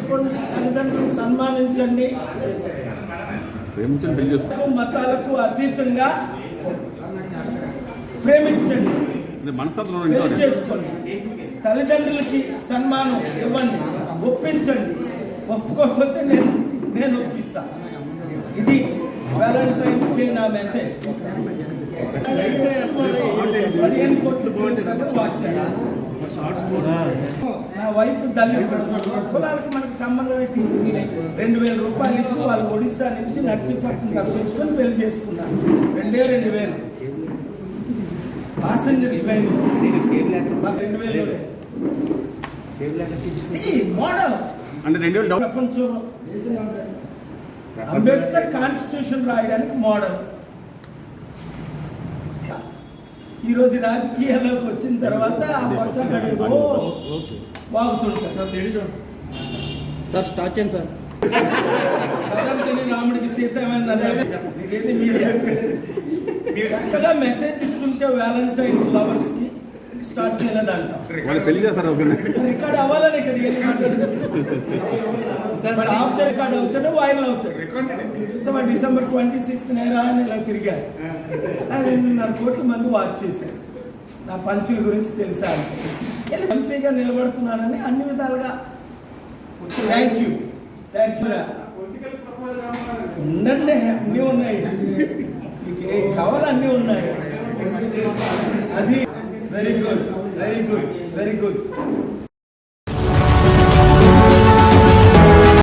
చేసుకోండి, తల్లిదండ్రులను సన్మానించండి, మతాలకు అతీతంగా ప్రేమించండి, పెళ్లి చేసుకోండి, తల్లిదండ్రులకి సన్మానం ఇవ్వండి, ఒప్పించండి. ఒప్పుకోకపోతే నేను ఒప్పిస్తాను. ఇది వ్యాలంటైన్స్ డే నా మెసేజ్. 15 కోట్లు నా వైఫ్ దళిత కులాలకి మనకి సంబంధం ఏంటి? 2000 రూపాయలు ఇచ్చి వాళ్ళు ఒడిశా నుంచి నర్సీపట్నం తప్పించుకొని పెళ్లి చేసుకున్నారు. 2000 ప్యాసింజర్ ట్రైన్ 2000 మోడల్ అంటే 2000 ప్రపంచంలో అంబేద్కర్ కాన్స్టిట్యూషన్ రాయడానికి మోడల్. ఈరోజు రాజకీయాల్లోకి వచ్చిన తర్వాత ఏదో బాగుతుంటారు సార్. స్టార్ట్ చేయండి సార్. రాముడికి సీత ఏమైందని చక్కగా మెసేజ్ ఇస్తుంటే వ్యాలంటైన్స్ లవర్స్ కి స్టార్ట్ చేయలేదంట. రికార్డ్ అవ్వాలని కదా, ఆఫ్ ద రికార్డ్ అవుతాడు, వైరల్ అవుతాడు. చూసావా, December 26th నేరాన్ని ఇలా తిరిగారు. 2.5 కోట్ల మంది వాచ్ చేశారు. నా పంచుల గురించి తెలుసా అంటే ఎంపీగా నిలబడుతున్నానని అన్ని విధాలుగా థ్యాంక్ యూ ఉండండి. అన్నీ ఉన్నాయి, మీకు ఏం కావాలి అన్నీ ఉన్నాయి. అది వెరీ గుడ్.